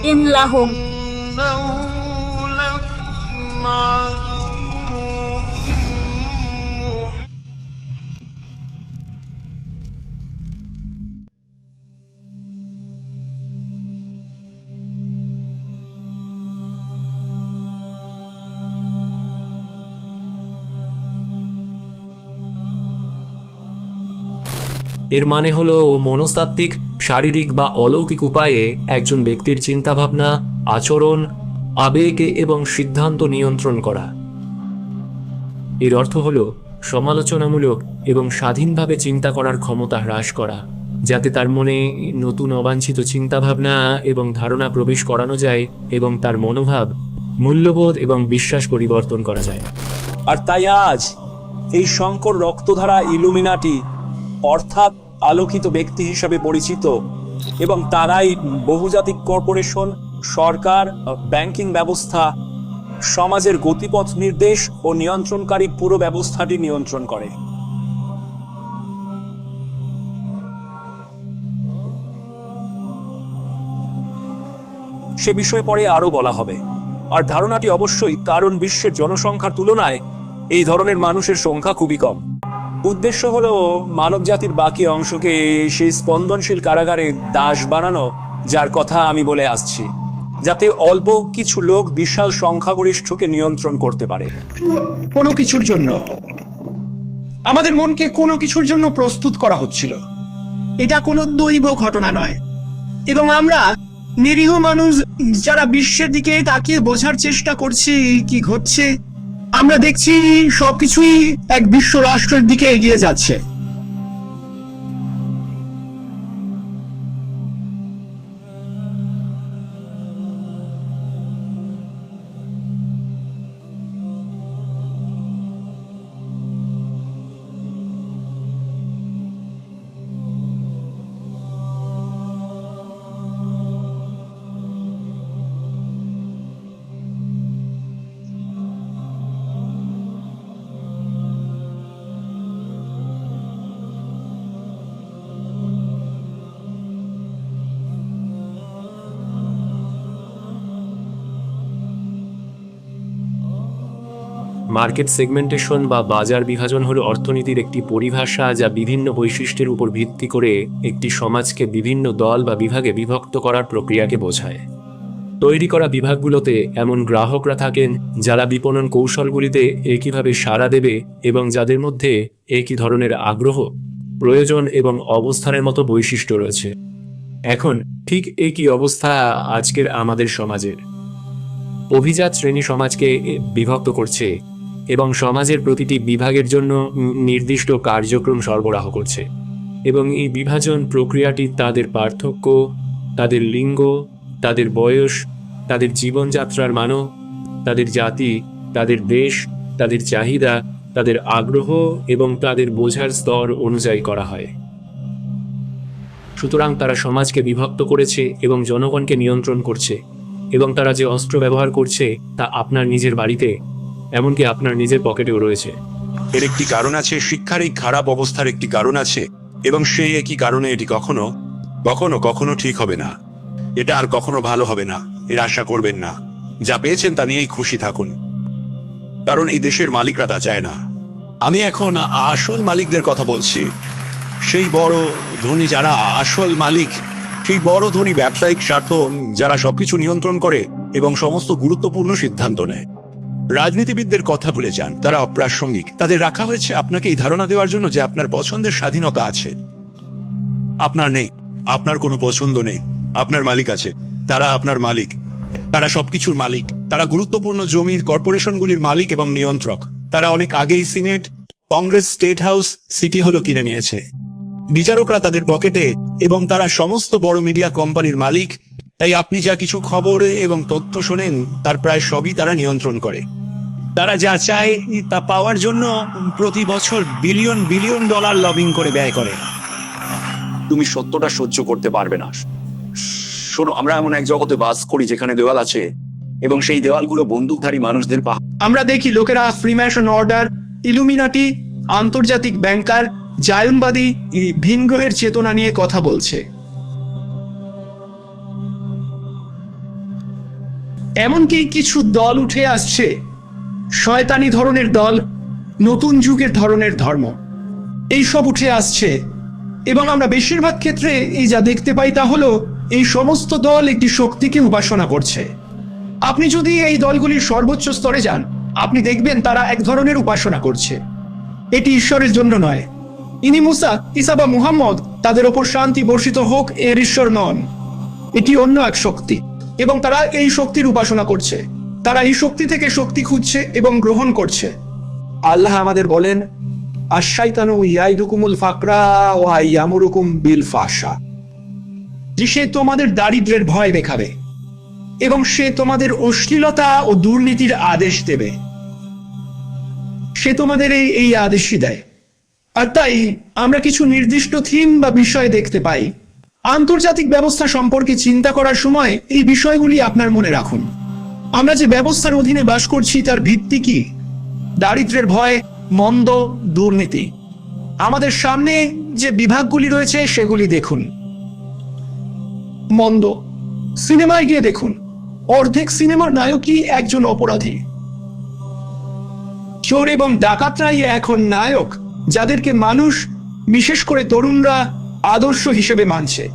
لهم এর মানে হলো মনস্তাত্ত্বিক, শারীরিক বা অলৌকিক উপায়ে একজন ব্যক্তির চিন্তাভাবনা, আচরণ, আবেগ এবং সিদ্ধান্ত নিয়ন্ত্রণ করা। এর অর্থ হলো সমালোচনামূলক এবং স্বাধীনভাবে চিন্তা করার ক্ষমতা হ্রাস করা, যাতে তার মনে নতুন অবাঞ্ছিত চিন্তাভাবনা এবং ধারণা প্রবেশ করানো যায় এবং তার মনোভাব, মূল্যবোধ এবং বিশ্বাস পরিবর্তন করা যায়। আর তাই আজ এই শঙ্কর রক্তধারা ইলুমিনাটি অর্থাৎ আলোকিত ব্যক্তি হিসাবে পরিচিত, এবং তারাই বহুজাতিক কর্পোরেশন, সরকার, ব্যাংকিং ব্যবস্থা, সমাজের গতিপথ নির্দেশ ও নিয়ন্ত্রণকারী পুরো ব্যবস্থাটি নিয়ন্ত্রণ করে। সে বিষয়ে পরে আরো বলা হবে। আর ধারণাটি অবশ্যই, কারণ বিশ্বের জনসংখ্যার তুলনায় এই ধরনের মানুষের সংখ্যা খুবই কম। উদ্দেশ্য হলো মানব জাতির বাকি অংশকে সেই স্পন্দনশীল কারাগারে দাস বানানো, যার কথা আমি বলে আসছি, যাতে অল্প কিছু লোক বিশাল সংখ্যাগরিষ্ঠকে নিয়ন্ত্রণ করতে পারে। কোনো কিছুর জন্য আমাদের মনকে কোনো কিছুর জন্য প্রস্তুত করা হচ্ছিল। এটা কোনো দৈব ঘটনা নয়, এবং আমরা নিরীহ মানুষ যারা বিশ্বের দিকে তাকিয়ে বোঝার চেষ্টা করছি কি ঘটছে, আমরা দেখছি সবকিছুই এক বিশ্ব রাষ্ট্রের দিকে এগিয়ে যাচ্ছে। মার্কেট সেগমেন্টেশন বা বাজার বিভাজন হলো অর্থনীতির একটি পরিভাষা, যা বিভিন্ন বৈশিষ্ট্যের উপর ভিত্তি করে একটি সমাজকে বিভিন্ন দল বা বিভাগে বিভক্ত করার প্রক্রিয়াকে বোঝায়। তৈরি করা বিভাগগুলোতে এমন গ্রাহকরা থাকেন যারা বিপণন কৌশলগুলিতে একইভাবে সাড়া দেবে এবং যাদের মধ্যে একই ধরনের আগ্রহ, প্রয়োজন এবং অবস্থানের মতো বৈশিষ্ট্য রয়েছে। এখন ঠিক একই অবস্থা আজকের আমাদের সমাজের। অভিজাত শ্রেণী সমাজকে বিভক্ত করছে এবং সমাজের প্রতিটি বিভাগের জন্য নির্দিষ্ট কার্যক্রম সরবরাহ করছে, এবং এই বিভাজন প্রক্রিয়াটি তাদের পার্থক্য, তাদের লিঙ্গ, তাদের বয়স, তাদের জীবনযাত্রার মানও, তাদের জাতি, তাদের দেশ, তাদের চাহিদা, তাদের আগ্রহ এবং তাদের বোঝার স্তর অনুযায়ী করা হয়। সুতরাং তারা সমাজকে বিভক্ত করেছে এবং জনগণকে নিয়ন্ত্রণ করছে, এবং তারা যে অস্ত্র ব্যবহার করছে তা আপনার নিজের বাড়িতে, এমনকি আপনার নিজের পকেটেও রয়েছে। এর একটি কারণ আছে, শিক্ষার এই খারাপ অবস্থার একটি কারণ আছে, এবং সেই একই কারণে এটি কখনো কখনো কখনো ঠিক হবে না। এটা আর কখনো ভালো হবে না, এর আশা করবেন না। যা পেয়েছেন তা নিয়েই খুশি থাকুন, কারণ এই দেশের মালিকরা তা চায় না। আমি এখন আসল মালিকদের কথা বলছি, সেই বড় ধনী যারা আসল মালিক, সেই বড় ধনী ব্যবসায়িক স্বার্থ যারা সবকিছু নিয়ন্ত্রণ করে এবং সমস্ত গুরুত্বপূর্ণ সিদ্ধান্ত নেয়। রাজনীতিবিদদের কথা ভুলে যান, তারা অপ্রাসঙ্গিক। তাদের রাখা হয়েছে আপনাকে এই ধারণা দেওয়ার জন্য যে আপনার পছন্দের স্বাধীনতা আছে। আপনার নেই, আপনার কোনো পছন্দ নেই, আপনার মালিক আছে, তারা আপনার মালিক, তারা সবকিছুর মালিক, তারা গুরুত্বপূর্ণ জমির কর্পোরেশনগুলির মালিক এবং নিয়ন্ত্রক। তারা অনেক আগেই senate, Congress, state house, city হল কিনে নিয়েছে। বিচারকরা তাদের পকেটে, এবং তারা সমস্ত বড় মিডিয়া কোম্পানির মালিক। তাই আপনি যা কিছু খবর এবং তথ্য শোনেন তার প্রায় সবই তারা নিয়ন্ত্রণ করে। তারা যা চায় তা পাওয়ার জন্য প্রতি বছর বিলিয়ন বিলিয়ন ডলার লবিং করে ব্যয় করে। তুমি সত্যটা সহ্য করতে পারবে না। শোনো, আমরা এমন এক জগতে বাস করি যেখানে দেওয়াল আছে, এবং সেই দেওয়ালগুলো বন্দুকধারী মানুষদের আমরা দেখি লোকেরা ফ্রিম্যাসন অর্ডার, ইলুমিনাটি, আন্তর্জাতিক ব্যাংকার, জায়নবাদী, ভিনগ্রহের চেতনা নিয়ে কথা বলছে। এমনকি কিছু দল উঠে আসছে, শয়তানি ধরনের দল, নতুন যুগের ধরনের ধর্ম, এইসব উঠে আসছে। এবং আমরা বেশিরভাগ ক্ষেত্রে এই যা দেখতে পাই তা হলো এই সমস্ত দল একটি শক্তিকে উপাসনা করছে। আপনি যদি এই দলগুলির সর্বোচ্চ স্তরে যান, আপনি দেখবেন তারা এক ধরনের উপাসনা করছে। এটি ঈশ্বরের জন্য নয়। ইনি মুসা, ঈসা বা মুহাম্মদ, তাদের ওপর শান্তি বর্ষিত হোক, এর ঈশ্বর নন। এটি অন্য এক শক্তি, এবং তারা এই শক্তির উপাসনা করছে। তারা এই শক্তি থেকে শক্তি খুঁজছে এবং গ্রহণ করছে। আল্লাহ আমাদের বলেন, আশ-শাইতানু ইয়াইদুকুমুল ফাকরা ওয়া ইয়ামুরুকুম বিল ফাহশা, যে সে তোমাদের দারিদ্র্যের ভয় দেখাবে এবং সে তোমাদের অশ্লীলতা ও দুর্নীতির আদেশ দেবে। সে তোমাদের এই আদেশই দেয়। আর তাই আমরা কিছু নির্দিষ্ট থিম বা বিষয় দেখতে পাই। আন্তর্জাতিক ব্যবস্থা সম্পর্কে চিন্তা করার সময় এই বিষয়গুলি আপনার মনে রাখুন। আমরা যে ব্যবস্থার অধীনে বাস করছি তার ভিত্তি কি? দারিদ্র্যের ভয়, মন্দ, দুর্নীতি। আমাদের সামনে যে বিভাগগুলি রয়েছে সেগুলি দেখুন। মন্দ, সিনেমায় গিয়ে দেখুন, অর্ধেক সিনেমার নায়কই একজন অপরাধী। চোর এবং ডাকাতরাই এখন নায়ক, যাদেরকে মানুষ, বিশেষ করে তরুণরা, আদর্শ হিসেবে মানছে।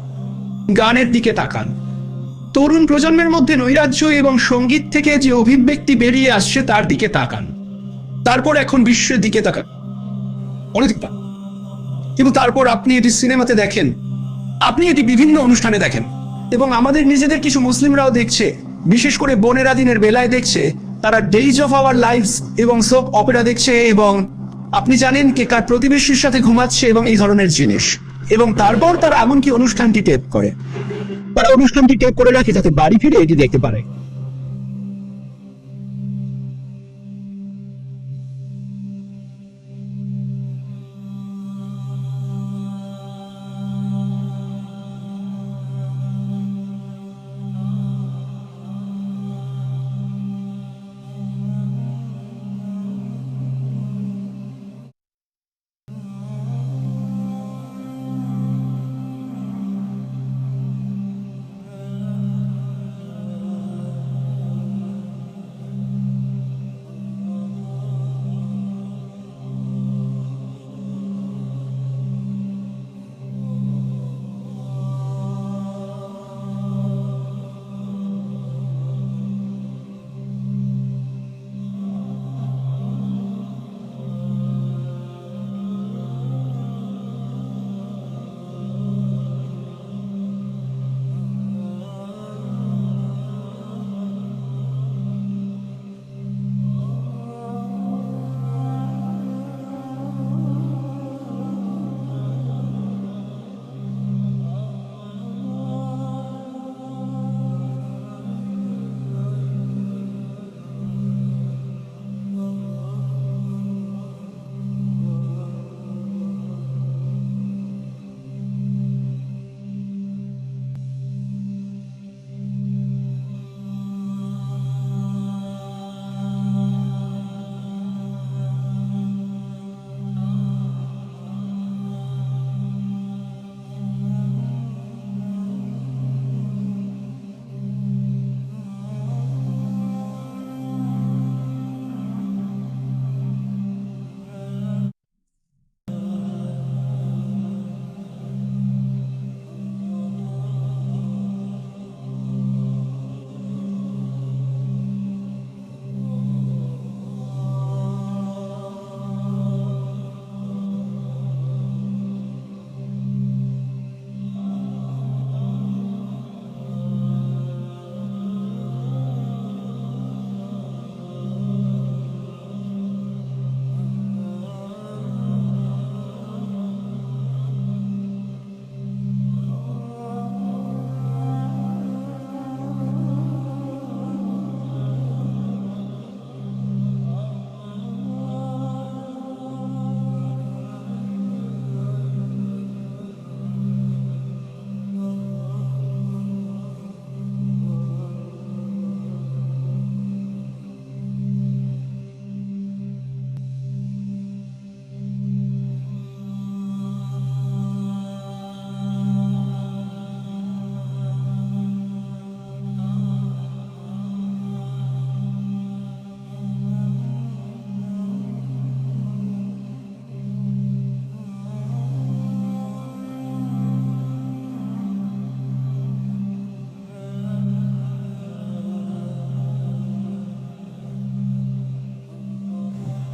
গানের দিকে তাকান। তরুণ প্রজন্মের মধ্যে নৈরাজ্য এবং সঙ্গীত থেকে যে অভিব্যক্তি বেরিয়ে আসছে তার দিকে তাকান। তারপর এখন বিশ্বের দিকে তাকান, অনেক দিক। কিন্তু তারপর আপনি এটি সিনেমাতে দেখেন, আপনি এটি বিভিন্ন অনুষ্ঠানে দেখেন, এবং আমাদের নিজেদের কিছু মুসলিমরাও দেখছে, বিশেষ করে বোনেরা দিনের বেলায় দেখছে। তারা ডেইজ অফ আওয়ার লাইফস এবং সোপ অপেরা দেখছে, এবং আপনি জানেন কে কার প্রতিবেশীর সাথে ঘুমাচ্ছে এবং এই ধরনের জিনিস। এবং তারপর তারা এমনকি অনুষ্ঠানটি টেপ করে, তারা অনুষ্ঠানটি টেপ করে রাখে যাতে বাড়ি ফিরে এটি দেখতে পারে।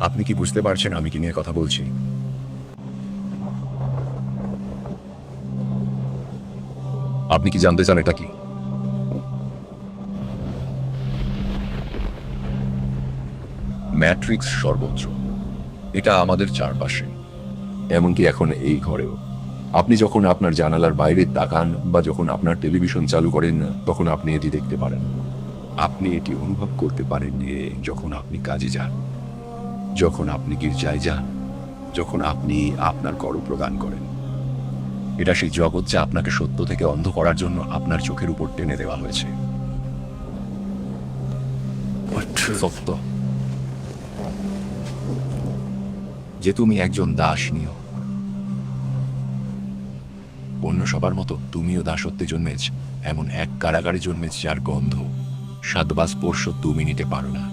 আপনি কি বুঝতে পারছেন আমি কি নিয়ে কথা বলছি? আপনি কি জানতে চান এটা কি? ম্যাট্রিক্স সর্বত্র, এটা আমাদের চারপাশে, এমনকি এখন এই ঘরেও। আপনি যখন আপনার জানালার বাইরে তাকান বা যখন আপনার টেলিভিশন চালু করেন, তখন আপনি এটি দেখতে পারেন। আপনি এটি অনুভব করতে পারেন যে যখন আপনি কাজে যান, যখন আপনি গির্জায় যান, যখন আপনি আপনার কর প্রদান করেন। এটা সেই জগৎ যা আপনাকে সত্য থেকে অন্ধ করার জন্য আপনার চোখের উপর টেনে দেওয়া হয়েছে। সত্য যে তুমি একজন দাস নিও, অন্য সবার মতো তুমিও দাসত্বে জন্মেছ, এমন এক কারাগারে জন্মেছ যার গন্ধ, স্বাদ বা স্পর্শ তুমি নিতে পারো না।